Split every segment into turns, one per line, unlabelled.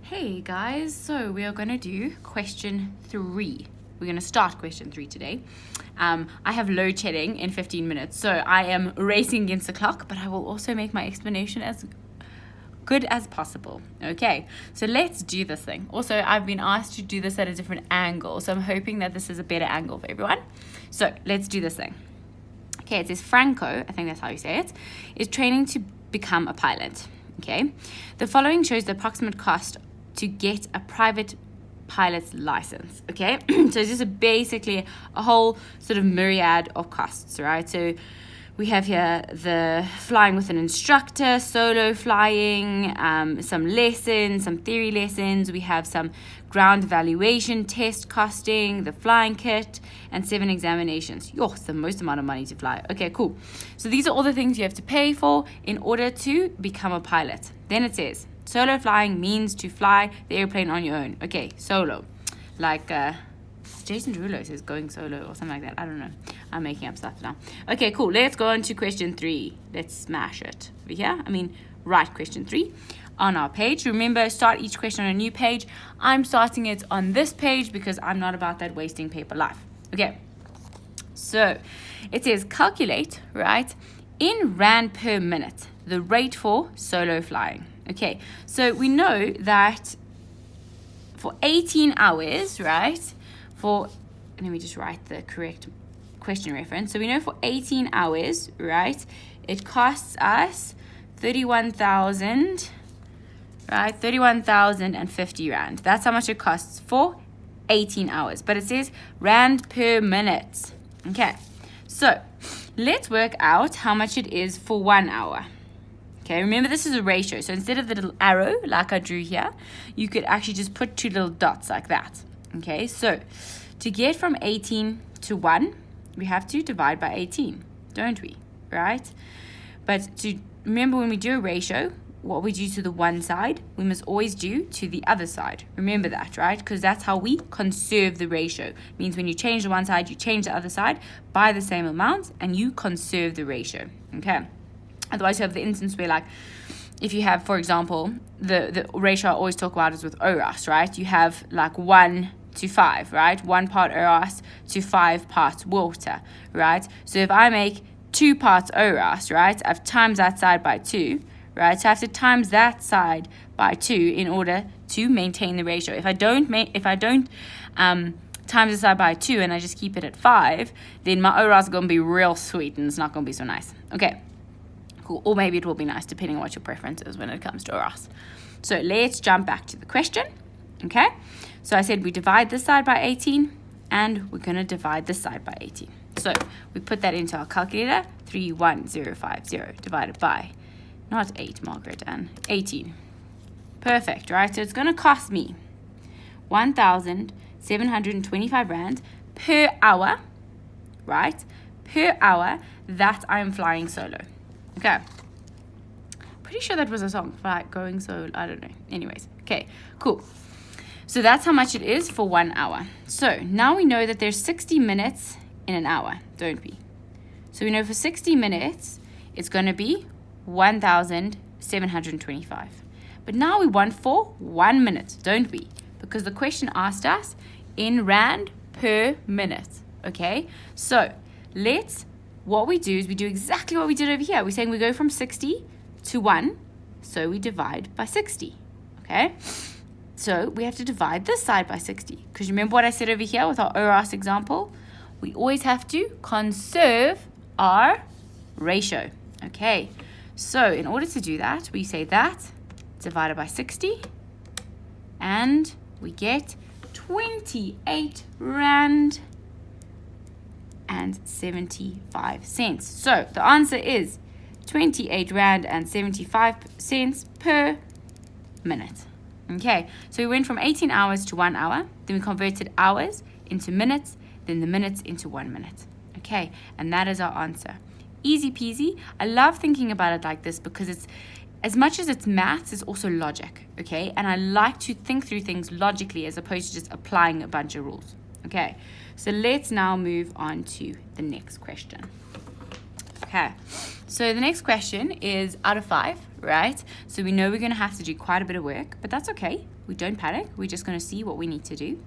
Hey guys, so we are going to do question 3. We're going to start question 3 today. I have load shedding in 15 minutes, so I am racing against the clock, but I will also make my explanation as good as possible. Okay, so let's do this thing. Also, I've been asked to do this at a different angle, so I'm hoping that this is a better angle for everyone. So let's do this thing. Okay, it says Franco, I think that's how you say it, is training to become a pilot. Okay, the following shows the approximate cost to get a private pilot's license. Okay, so it's just basically a whole sort of myriad of costs, right? So we have here the flying with an instructor, solo flying, some lessons, some theory lessons. We have some ground evaluation test costing, the flying kit, and 7 examinations. Yo, it's the most amount of money to fly. Okay, cool. So these are all the things you have to pay for in order to become a pilot. Then it says, solo flying means to fly the airplane on your own. Okay, solo. Like, Jason Derulo says going solo or something like that. I don't know. I'm making up stuff now. Okay, cool. Let's go on to question 3. Let's smash it over here. Write question 3 on our page. Remember, start each question on a new page. I'm starting it on this page because I'm not about that wasting paper life. Okay, so it says calculate, right, in Rand per minute, the rate for solo flying. Okay, so we know that for 18 hours, right, let me just write the correct question reference. So we know for 18 hours, right, it costs us 31,000, right, 31,050 Rand. That's how much it costs for 18 hours. But it says Rand per minute. Okay, so let's work out how much it is for 1 hour. Okay, remember this is a ratio. So instead of the little arrow like I drew here, you could actually just put 2 little dots like that. Okay, so to get from 18 to 1, we have to divide by 18, don't we? Right? But to remember, when we do a ratio, what we do to the one side, we must always do to the other side. Remember that, right? Because that's how we conserve the ratio. It means when you change the one side, you change the other side by the same amount, and you conserve the ratio. Okay? Otherwise, you have the instance where, like, if you have, for example, the ratio I always talk about is with ORAS, right? You have like 1 to 5, right? 1 part ORAS to 5 parts water, right? So if I make 2 parts ORAS, right, I've times that side by 2, right? So I have to times that side by 2 in order to maintain the ratio. If I don't times the side by 2 and I just keep it at 5, then my ORAS is going to be real sweet and it's not going to be so nice. Okay. Cool. Or maybe it will be nice depending on what your preference is when it comes to ORAS. So let's jump back to the question. Okay, so I said we divide this side by 18 and we're going to divide this side by 18. So we put that into our calculator. 31050 divided by, not 8, Margaret, and 18. Perfect, right? So it's going to cost me 1,725 Rand per hour, right? Per hour that I'm flying solo. Okay, pretty sure that was a song, like going solo, I don't know. Anyways, okay, cool. So that's how much it is for 1 hour. So now we know that there's 60 minutes in an hour, don't we? So we know for 60 minutes, it's going to be 1,725. But now we want for 1 minute, don't we? Because the question asked us in Rand per minute, okay? So what we do is we do exactly what we did over here. We're saying we go from 60 to 1, so we divide by 60, okay? So we have to divide this side by 60. Because remember what I said over here with our ORAS example? We always have to conserve our ratio. Okay, so in order to do that, we say that divided by 60. And we get 28 Rand and 75 cents. So the answer is 28 Rand and 75 cents per minute. Okay, so we went from 18 hours to 1 hour, then we converted hours into minutes, then the minutes into 1 minute. Okay, and that is our answer. Easy peasy. I love thinking about it like this because it's, as much as it's maths, it's also logic, okay? And I like to think through things logically as opposed to just applying a bunch of rules. Okay, so let's now move on to the next question. Okay, so the next question is out of 5, right? So we know we're going to have to do quite a bit of work, but that's okay. We don't panic. We're just going to see what we need to do,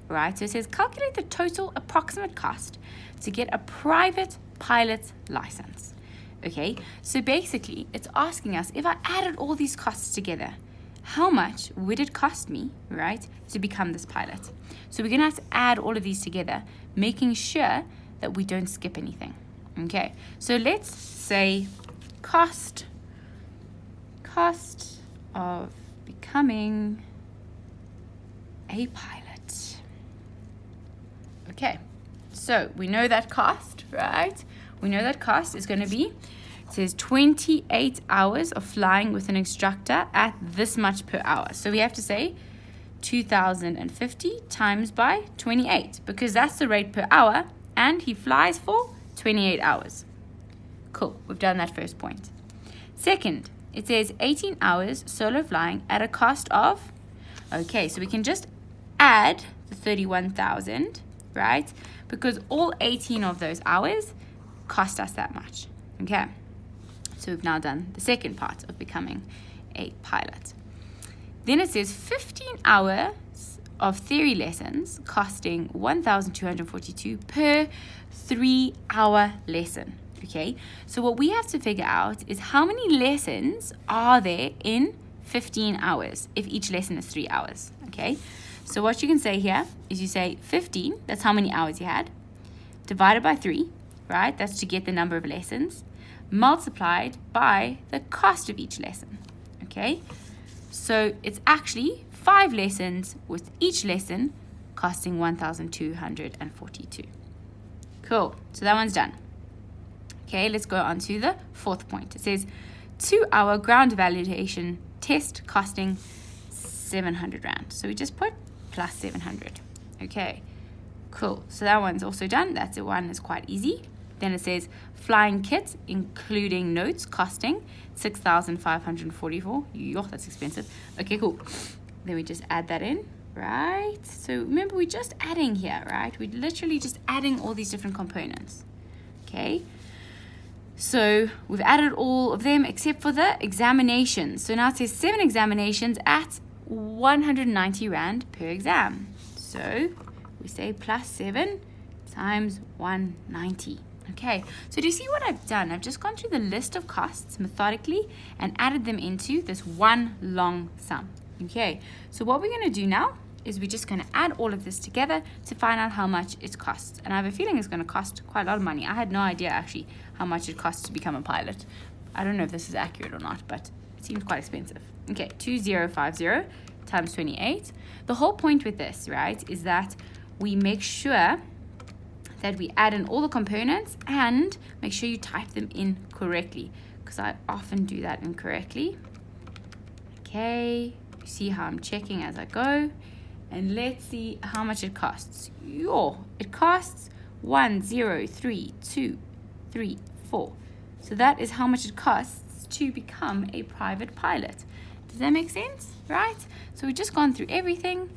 right? So it says calculate the total approximate cost to get a private pilot license. Okay, so basically it's asking us, if I added all these costs together, how much would it cost me, right, to become this pilot? So we're going to have to add all of these together, making sure that we don't skip anything. Okay, so let's say cost of becoming a pilot. Okay, so we know that cost, right? We know that cost is going to be, it says 28 hours of flying with an instructor at this much per hour. So we have to say 2,050 times by 28, because that's the rate per hour, and he flies for 28 hours. Cool, we've done that first point. Second, it says 18 hours solo flying at a cost of, okay, so we can just add the 31,000, right? Because all 18 of those hours cost us that much. Okay, so we've now done the second part of becoming a pilot. Then it says 15 hours of theory lessons costing 1,242 per 3-hour lesson. Okay, so what we have to figure out is how many lessons are there in 15 hours if each lesson is 3 hours. Okay, so what you can say here is you say 15, that's how many hours you had, divided by 3, right? That's to get the number of lessons, multiplied by the cost of each lesson. Okay, so it's actually 5 lessons with each lesson costing 1,242. Cool, so that one's done. Okay, let's go on to the fourth point. It says 2-hour ground validation test costing 700 Rand. So we just put plus 700. Okay, cool. So that one's also done. That's the one that's quite easy. Then it says flying kit, including notes, costing 6,544. Yo, that's expensive. Okay, cool. Then we just add that in, right? So remember, we're just adding here, right? We're literally just adding all these different components. Okay. So we've added all of them except for the examinations. So now it says 7 examinations at 190 Rand per exam. So we say plus 7 times 190. Okay, so do you see what I've done? I've just gone through the list of costs methodically and added them into this one long sum. Okay, so what we're going to do now is we're just going to add all of this together to find out how much it costs. And I have a feeling it's going to cost quite a lot of money. I had no idea actually how much it costs to become a pilot. I don't know if this is accurate or not, but it seems quite expensive. Okay, 2050 times 28. The whole point with this, right, is that we make sure that we add in all the components and make sure you type them in correctly, because I often do that incorrectly. Okay, you see how I'm checking as I go. And let's see how much it costs. It costs 1,032,34. So that is how much it costs to become a private pilot. Does that make sense? Right? So we've just gone through everything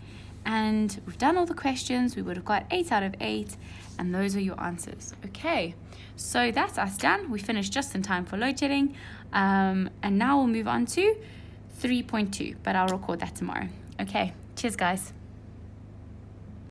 and we've done all the questions. We would have got 8 out of 8, and those are your answers. Okay, so that's us done. We finished just in time for load shedding. And now we'll move on to 3.2, but I'll record that tomorrow. Okay, cheers guys.